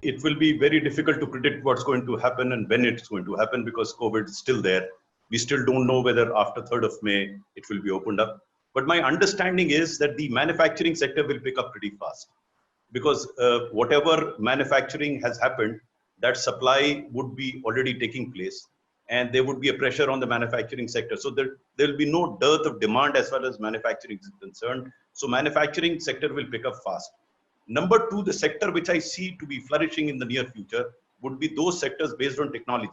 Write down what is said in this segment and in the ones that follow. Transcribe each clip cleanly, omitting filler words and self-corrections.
it will be very difficult to predict what's going to happen and when it's going to happen because COVID is still there. We still don't know whether after 3rd of May it will be opened up. But my understanding is that the manufacturing sector will pick up pretty fast because whatever manufacturing has happened, that supply would be already taking place and there would be a pressure on the manufacturing sector. So there will be no dearth of demand as far as manufacturing is concerned. So manufacturing sector will pick up fast. Number two, the sector which I see to be flourishing in the near future would be those sectors based on technology,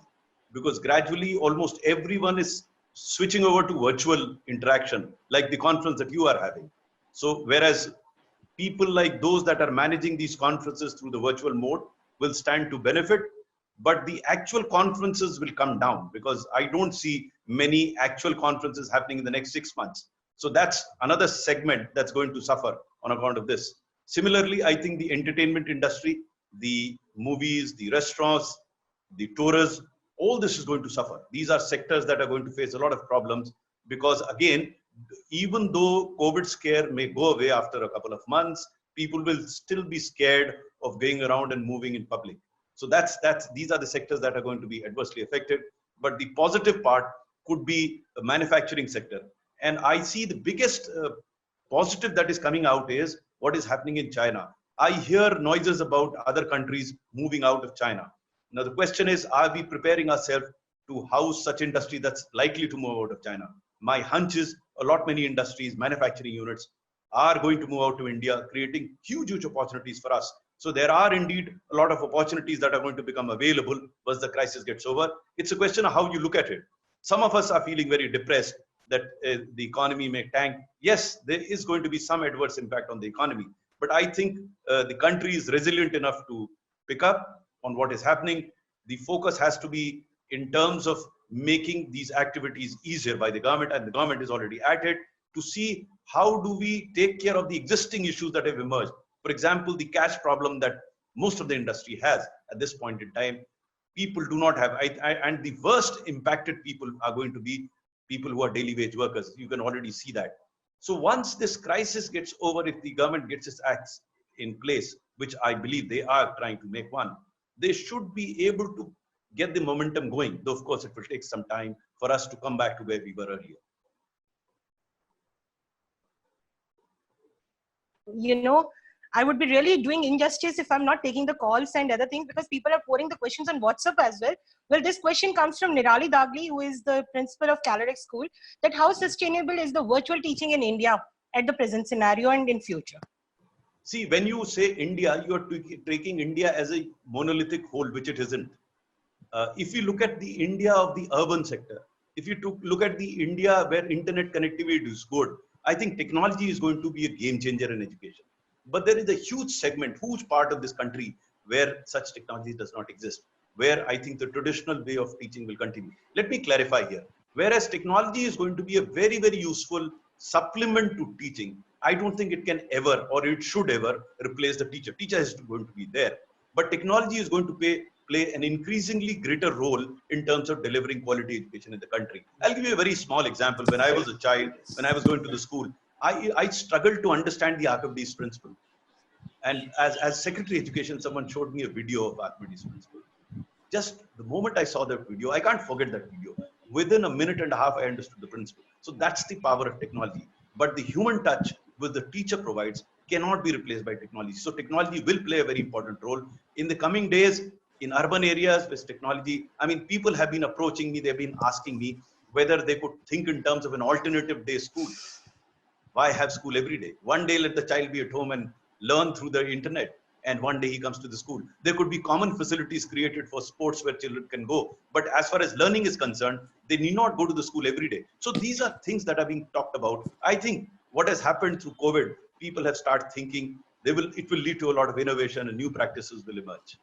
because gradually almost everyone is switching over to virtual interaction, like the conference that you are having. So whereas people like those that are managing these conferences through the virtual mode will stand to benefit, but the actual conferences will come down because I don't see many actual conferences happening in the next 6 months. So that's another segment that's going to suffer on account of this. Similarly, I think the entertainment industry, the movies, the restaurants, the tourists, all this is going to suffer. These are sectors that are going to face a lot of problems because, again, even though COVID scare may go away after a couple of months, people will still be scared of going around and moving in public. So these are the sectors that are going to be adversely affected. But the positive part could be the manufacturing sector. And I see the biggest positive that is coming out is what is happening in China. I hear noises about other countries moving out of China. Now, the question is, are we preparing ourselves to house such industry that's likely to move out of China? My hunch is many industries, manufacturing units are going to move out to India, creating huge, huge opportunities for us. So there are indeed a lot of opportunities that are going to become available once the crisis gets over. It's a question of how you look at it. Some of us are feeling very depressed that the economy may tank. Yes, there is going to be some adverse impact on the economy, but I think the country is resilient enough to pick up on what is happening. The focus has to be in terms of making these activities easier by the government, and the government is already at it, to see how do we take care of the existing issues that have emerged. For example, the cash problem that most of the industry has at this point in time, people do not have, and the worst impacted people are going to be people who are daily wage workers. You can already see that. So once this crisis gets over, if the government gets its acts in place, which I believe they are trying to make one, they should be able to get the momentum going. Though, of course, it will take some time for us to come back to where we were earlier. You know, I would be really doing injustice if I'm not taking the calls and other things, because people are pouring the questions on WhatsApp as well. Well, this question comes from Nirali Dagli, who is the principal of Career School, that how sustainable is the virtual teaching in India at the present scenario and in future? See, when you say India, you are taking India as a monolithic whole, which it isn't. If you look at the India of the urban sector, if you look at the India where internet connectivity is good, I think technology is going to be a game changer in education. But there is a huge segment, huge part of this country where such technology does not exist, where I think the traditional way of teaching will continue. Let me clarify here. Whereas technology is going to be a very, very useful supplement to teaching, I don't think it can ever, or it should ever, replace the teacher. Teacher is going to be there. But technology is going to play an increasingly greater role in terms of delivering quality education in the country. I'll give you a very small example. When I was a child, when I was going to the school, I struggled to understand the Archimedes principle. And as Secretary Education, someone showed me a video of Archimedes principle. Just the moment I saw that video, I can't forget that video. Within a minute and a half, I understood the principle. So that's the power of technology. But the human touch which the teacher provides cannot be replaced by technology. So technology will play a very important role. In the coming days, in urban areas with technology, I mean, people have been approaching me, they've been asking me whether they could think in terms of an alternative day school. Why have school every day? One day let the child be at home and learn through the internet, and one day he comes to the school. There could be common facilities created for sports where children can go. But as far as learning is concerned, they need not go to the school every day. So these are things that are being talked about. I think what has happened through COVID, people have started thinking it will lead to a lot of innovation and new practices will emerge.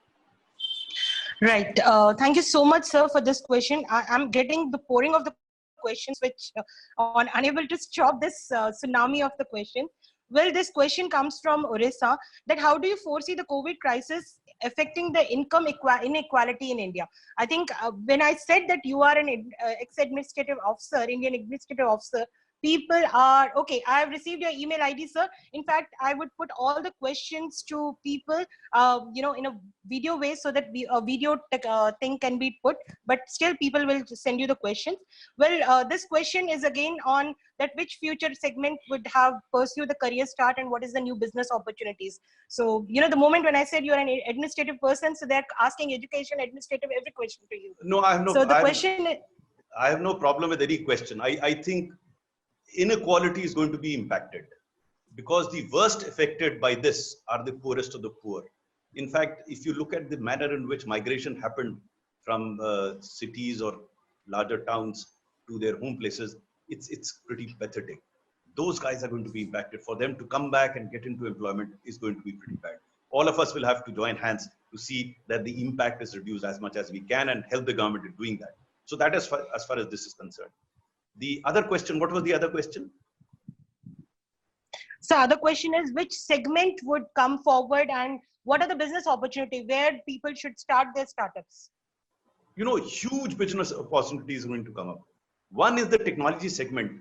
Right. Thank you so much, sir, for this question. I'm getting the pouring of the questions, which on unable to stop this tsunami of the question. Well, this question comes from Orissa, that how do you foresee the COVID crisis affecting the income inequality in India? I think when I said that you are an ex-administrative officer, Indian administrative officer, people are, okay, I have received your email ID, sir. In fact, I would put all the questions to people, in a video way, so that a video thing can be put, but still people will send you the questions. Well, this question is again on that which future segment would have pursue the career start and what is the new business opportunities. So, the moment when I said you're an administrative person, so they're asking education, administrative, every question to you. No, I have no. So the question. I have no problem with any question. I think inequality is going to be impacted because the worst affected by this are the poorest of the poor. In fact, if you look at the manner in which migration happened from cities or larger towns to their home places, it's pretty pathetic. Those guys are going to be impacted. For them to come back and get into employment is going to be pretty bad. All of us will have to join hands to see that the impact is reduced as much as we can and help the government in doing that. So that is as far as this is concerned. The other question, what was the other question? So other question is, which segment would come forward and what are the business opportunity where people should start their startups? Huge business opportunities are going to come up. One is the technology segment.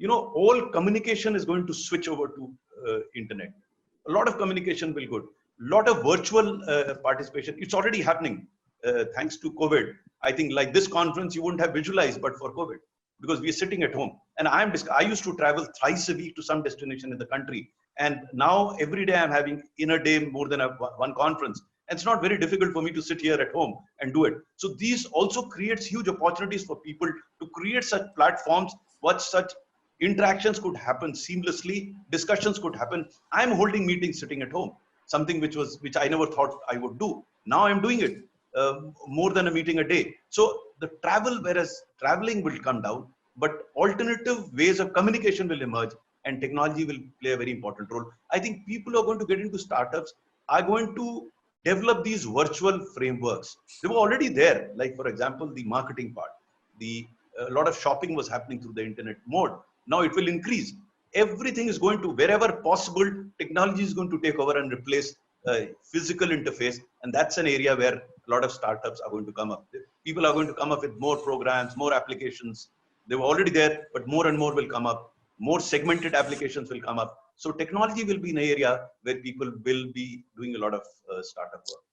All communication is going to switch over to internet. A lot of communication will go. A lot of virtual participation. It's already happening thanks to COVID. I think like this conference, you wouldn't have visualized, but for COVID, because we are sitting at home. And I used to travel thrice a week to some destination in the country. And now every day I'm having in a day more than one conference. And it's not very difficult for me to sit here at home and do it. So these also creates huge opportunities for people to create such platforms, what such interactions could happen seamlessly, discussions could happen. I'm holding meetings sitting at home, something which I never thought I would do. Now I'm doing it more than a meeting a day. So the whereas traveling will come down, but alternative ways of communication will emerge and technology will play a very important role. I think people who are going to get into startups are going to develop these virtual frameworks. They were already there. Like, for example, the marketing part, a lot of shopping was happening through the internet mode. Now it will increase. Everything is going to, wherever possible, technology is going to take over and replace physical interface. And that's an area where a lot of startups are going to come up. People are going to come up with more programs, more applications. They were already there, but more and more will come up. More segmented applications will come up. So technology will be an area where people will be doing a lot of startup work.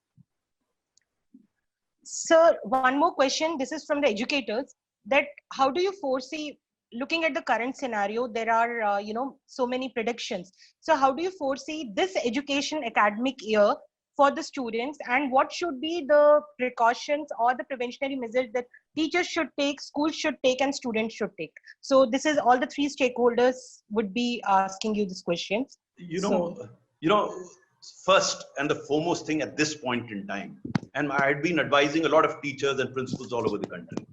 Sir, one more question. This is from the educators. That how do you foresee, looking at the current scenario, there are so many predictions. So how do you foresee this education academic year for the students, and what should be the precautions or the preventionary measures that teachers should take, schools should take, and students should take? So this is all the three stakeholders would be asking you these questions. First and the foremost thing at this point in time, and I had been advising a lot of teachers and principals all over the country,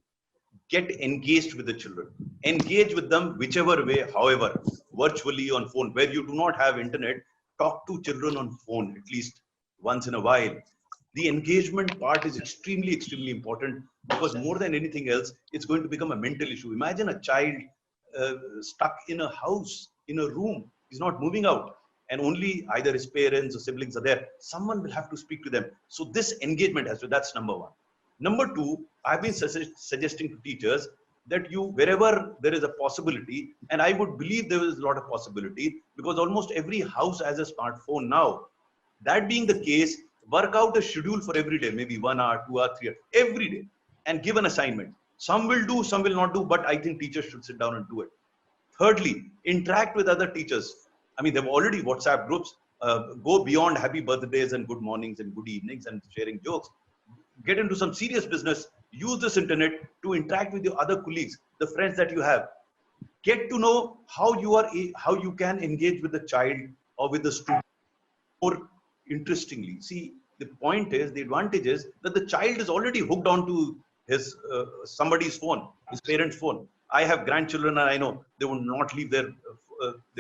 get engaged with the children, engage with them whichever way, however, virtually, on phone, where you do not have internet, talk to children on phone at least once in a while. The engagement part is extremely, extremely important, because more than anything else, it's going to become a mental issue. Imagine a child stuck in a house, in a room, he's not moving out, and only either his parents or siblings are there. Someone will have to speak to them. So this engagement has to, that's number one. Number two, I've been suggesting to teachers that wherever there is a possibility, and I would believe there is a lot of possibility, because almost every house has a smartphone now. That being the case, work out a schedule for every day, maybe 1 hour, 2 hours, 3 hours, every day, and give an assignment. Some will do, some will not do, but I think teachers should sit down and do it. Thirdly, interact with other teachers. I mean, there are already WhatsApp groups. Go beyond happy birthdays and good mornings and good evenings and sharing jokes. Get into some serious business. Use this internet to interact with your other colleagues, the friends that you have. Get to know how you can engage with the child or with the student more interestingly. See, the point is, the advantage is that the child is already hooked onto his somebody's phone, his parents' phone. I have grandchildren, and I know they will not leave their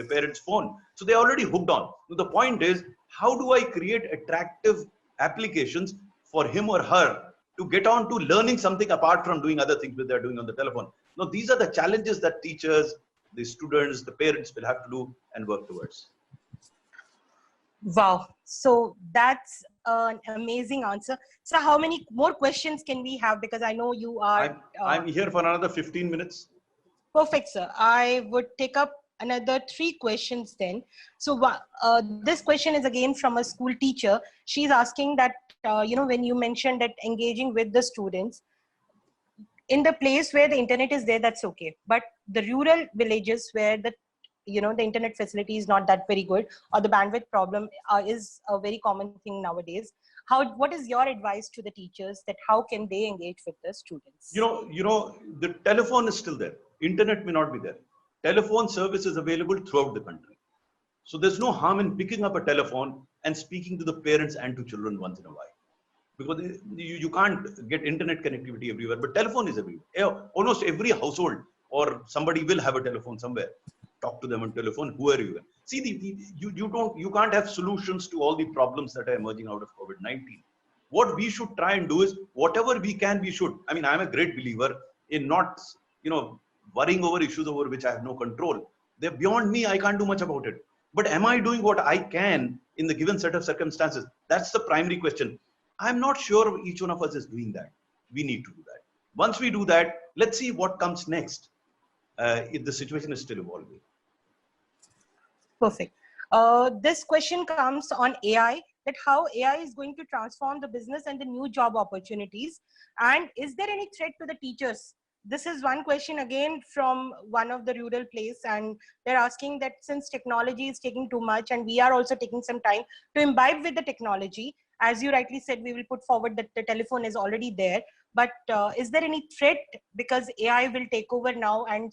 parents' phone. So they're already hooked on. So the point is, how do I create attractive applications for him or her to get on to learning something apart from doing other things that they're doing on the telephone? Now, these are the challenges that teachers, the students, the parents will have to do and work towards. Wow. So that's an amazing answer. So how many more questions can we have? Because I know you are... I'm here for another 15 minutes. Perfect, sir. I would take up another 3 questions then. So this question is again from a school teacher. She's asking that, when you mentioned that engaging with the students, in the place where the internet is there, that's okay. But the rural villages where the internet facility is not that very good, or the bandwidth problem is a very common thing nowadays. What is your advice to the teachers that how can they engage with the students? The telephone is still there. Internet may not be there. Telephone service is available throughout the country. So there's no harm in picking up a telephone and speaking to the parents and to children once in a while. Because you can't get internet connectivity everywhere, but telephone is everywhere. Almost every household or somebody will have a telephone somewhere. Talk to them on telephone, whoever you are. See, you can't have solutions to all the problems that are emerging out of COVID-19. What we should try and do is whatever we can, we should. I mean, I'm a great believer in not, worrying over issues over which I have no control. They're beyond me. I can't do much about it. But am I doing what I can in the given set of circumstances? That's the primary question. I'm not sure each one of us is doing that. We need to do that. Once we do that, let's see what comes next if the situation is still evolving. Perfect. This question comes on AI, that how AI is going to transform the business and the new job opportunities. And is there any threat to the teachers? This is one question again from one of the rural place, and they're asking that since technology is taking too much and we are also taking some time to imbibe with the technology, as you rightly said, we will put forward that the telephone is already there, but is there any threat because AI will take over now? And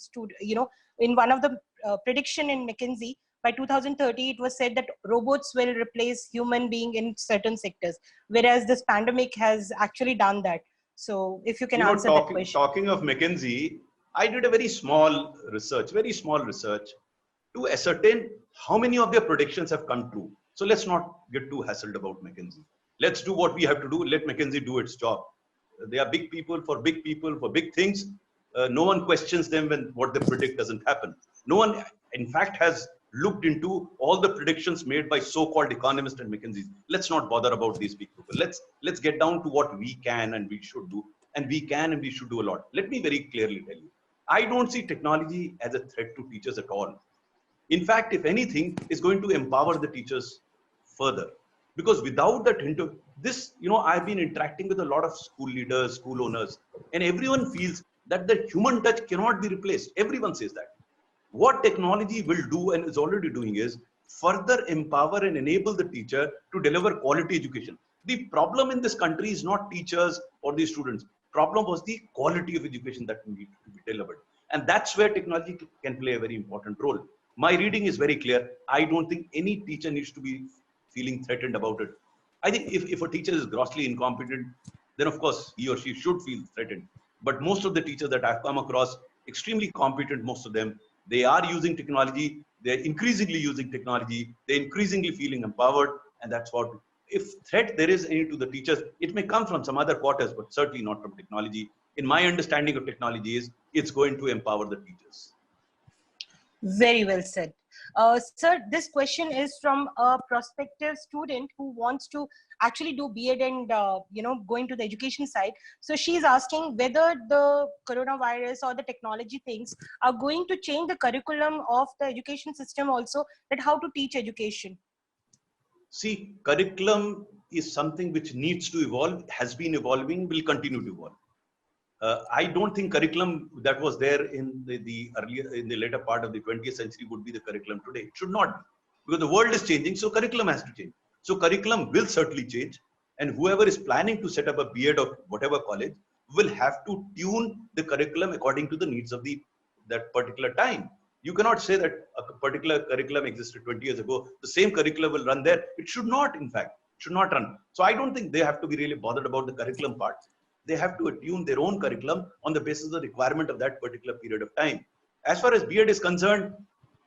in one of the prediction in McKinsey, by 2030, it was said that robots will replace human being in certain sectors, whereas this pandemic has actually done that. So if you can answer that question. Talking of McKinsey, I did a very small research to ascertain how many of their predictions have come true. So let's not get too hassled about McKinsey. Let's do what we have to do. Let McKinsey do its job. They are big people, for big things. No one questions them when what they predict doesn't happen. No one, in fact, has looked into all the predictions made by so-called economists and McKinsey. Let's not bother about these big people. Let's get down to what we can and we should do. And we can and we should do a lot. Let me very clearly tell you, I don't see technology as a threat to teachers at all. In fact, if anything, it's going to empower the teachers further. Because without that hint of this, I've been interacting with a lot of school leaders, school owners, and everyone feels that the human touch cannot be replaced. Everyone says that. What technology will do and is already doing is further empower and enable the teacher to deliver quality education. The problem in this country is not teachers or the students. Problem was the quality of education that needed to be delivered. And that's where technology can play a very important role. My reading is very clear. I don't think any teacher needs to be feeling threatened about it. I think if a teacher is grossly incompetent, then of course he or she should feel threatened. But most of the teachers that I've come across, extremely competent, most of them, they are using technology. They're increasingly using technology. They're increasingly feeling empowered. And that's what, if threat there is any to the teachers, it may come from some other quarters, but certainly not from technology. In my understanding of technology is, it's going to empower the teachers. Very well said. Sir, this question is from a prospective student who wants to actually do B.Ed and, go into the education side. So she's asking whether the coronavirus or the technology things are going to change the curriculum of the education system also, that how to teach education. See, curriculum is something which needs to evolve, has been evolving, will continue to evolve. I don't think curriculum that was there in the later part of the 20th century would be the curriculum today. It should not be, because the world is changing, so curriculum has to change. So curriculum will certainly change, and whoever is planning to set up a B.Ed or whatever college will have to tune the curriculum according to the needs of that particular time. You cannot say that a particular curriculum existed 20 years ago, the same curriculum will run there. It should not, in fact, should not run. So I don't think they have to be really bothered about the curriculum part. They have to attune their own curriculum on the basis of the requirement of that particular period of time. As far as B.Ed is concerned,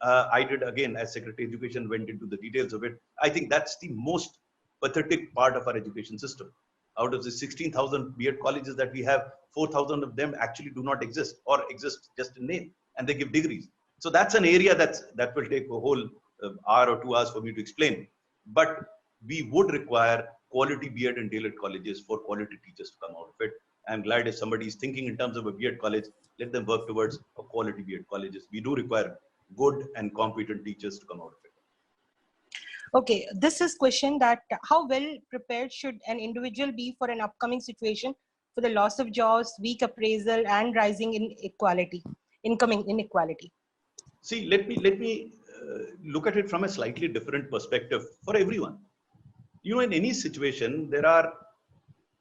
I did, again, as Secretary of Education, went into the details of it. I think that's the most pathetic part of our education system. Out of the 16,000 B.Ed colleges that we have, 4,000 of them actually do not exist or exist just in name, and they give degrees. So that's an area that will take a whole hour or 2 hours for me to explain. But we would require quality B.Ed and tailored colleges for quality teachers to come out of it. I'm glad if somebody is thinking in terms of a B.Ed college, let them work towards a quality B.Ed colleges. We do require good and competent teachers to come out of it. Okay, this is question that how well prepared should an individual be for an upcoming situation for the loss of jobs, weak appraisal, and rising incoming inequality? See, let me look at it from a slightly different perspective for everyone. In any situation, there are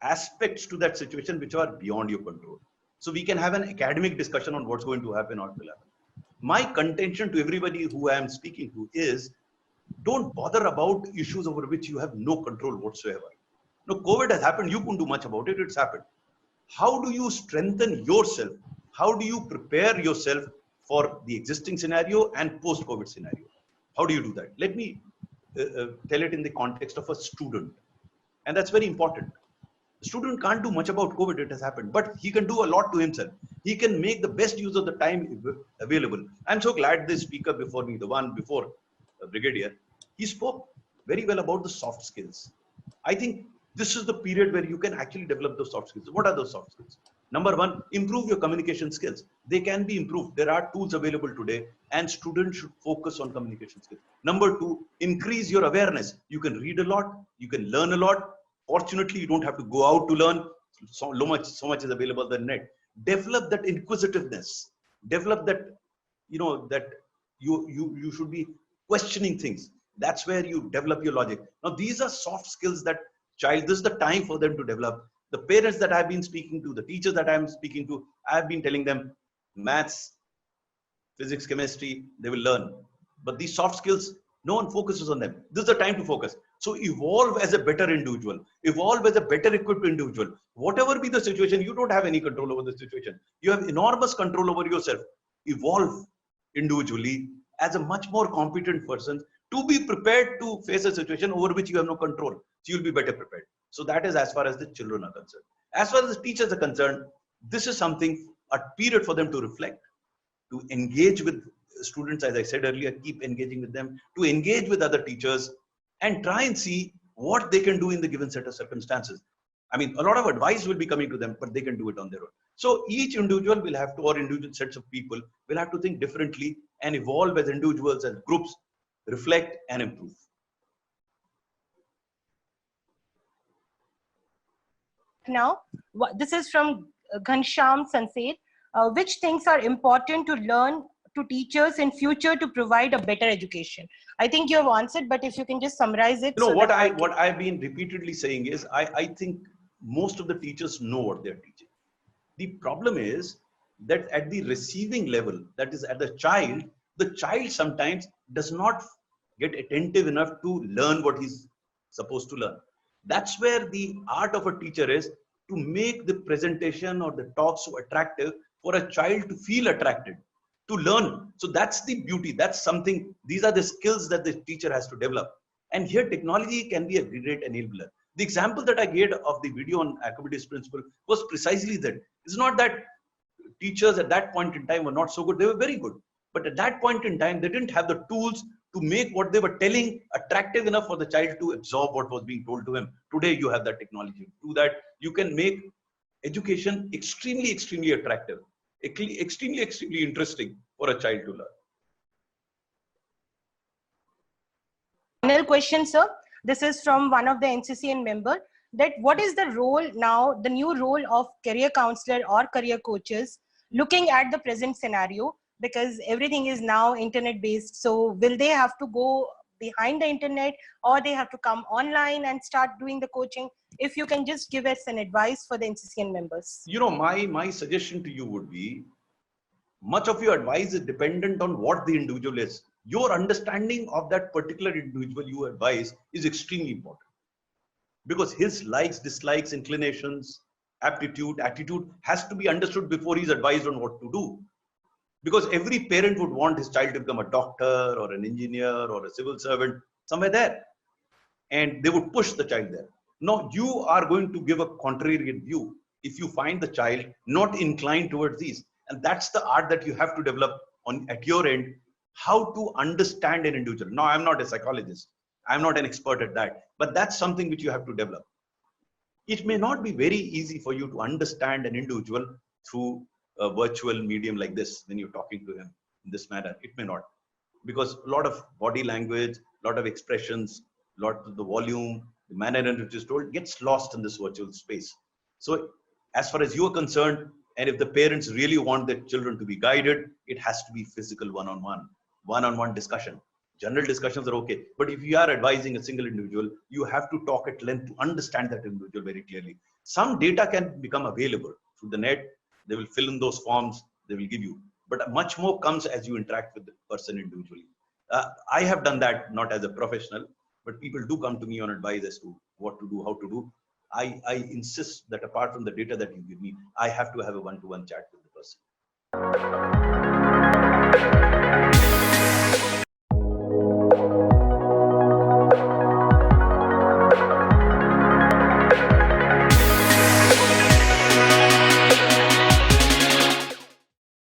aspects to that situation which are beyond your control. So we can have an academic discussion on what's going to happen or will happen. My contention to everybody who I am speaking to is, don't bother about issues over which you have no control whatsoever. No, COVID has happened. You couldn't do much about it. It's happened. How do you strengthen yourself? How do you prepare yourself for the existing scenario and post-COVID scenario? How do you do that? Let me tell it in the context of a student. And that's very important. The student can't do much about COVID, it has happened, but he can do a lot to himself. He can make the best use of the time available. I'm so glad this speaker before me, the one before Brigadier, he spoke very well about the soft skills. I think this is the period where you can actually develop those soft skills. What are those soft skills? Number one, improve your communication skills. They can be improved. There are tools available today, and students should focus on communication skills. Number two, increase your awareness. You can read a lot, you can learn a lot. Fortunately, you don't have to go out to learn. So much is available on the net. Develop that inquisitiveness. Develop that, that you should be questioning things. That's where you develop your logic. Now, these are soft skills that this is the time for them to develop. The parents that I've been speaking to, the teachers that I'm speaking to, I've been telling them maths, physics, chemistry, they will learn. But these soft skills, no one focuses on them. This is the time to focus. So evolve as a better individual, evolve as a better equipped individual. Whatever be the situation, you don't have any control over the situation. You have enormous control over yourself. Evolve individually as a much more competent person to be prepared to face a situation over which you have no control. So you'll be better prepared. So that is as far as the children are concerned. As far as the teachers are concerned, this is something, a period for them to reflect, to engage with students, as I said earlier, keep engaging with them, to engage with other teachers, and try and see what they can do in the given set of circumstances. I mean, a lot of advice will be coming to them, but they can do it on their own. So each individual will have to, or individual sets of people will have to think differently and evolve as individuals and groups, reflect and improve. Now, this is from Ghansham Sanset. Which things are important to learn to teachers in future to provide a better education? I think you have answered, but if you can just summarize it. You know, what I've been repeatedly saying is, I think most of the teachers know what they're teaching. The problem is that at the receiving level, that is at the child sometimes does not get attentive enough to learn what he's supposed to learn. That's where the art of a teacher is, to make the presentation or the talk so attractive for a child to feel attracted, to learn. So that's the beauty. That's something, these are the skills that the teacher has to develop. And here technology can be a great enabler. The example that I gave of the video on Archimedes principle was precisely that. It's not that teachers at that point in time were not so good. They were very good. But at that point in time, they didn't have the tools to make what they were telling attractive enough for the child to absorb what was being told to him. Today, you have that technology. To that, you can make education extremely, extremely attractive, extremely, extremely interesting for a child to learn. Final question, sir. This is from one of the NCCN member. That what is the role now, the new role of career counselor or career coaches, looking at the present scenario? Because everything is now internet based. So will they have to go behind the internet, or they have to come online and start doing the coaching? If you can just give us an advice for the NCCN members. You know, my suggestion to you would be, much of your advice is dependent on what the individual is. Your understanding of that particular individual you advise is extremely important, because his likes, dislikes, inclinations, aptitude, attitude has to be understood before he's advised on what to do. Because every parent would want his child to become a doctor or an engineer or a civil servant, somewhere there. And they would push the child there. No, you are going to give a contrarian view if you find the child not inclined towards these. And that's the art that you have to develop at your end, how to understand an individual. Now, I'm not a psychologist. I'm not an expert at that. But that's something which you have to develop. It may not be very easy for you to understand an individual through a virtual medium like this, when you're talking to him in this manner, it may not. Because a lot of body language, a lot of expressions, a lot of the volume, the manner in which it's told gets lost in this virtual space. So as far as you're concerned, and if the parents really want their children to be guided, it has to be physical one-on-one discussion. General discussions are okay, but if you are advising a single individual, you have to talk at length to understand that individual very clearly. Some data can become available through the net. They will fill in those forms, they will give you. But much more comes as you interact with the person individually. I have done that not as a professional, but people do come to me on advice as to what to do, how to do. I insist that apart from the data that you give me, I have to have a one-to-one chat with the person.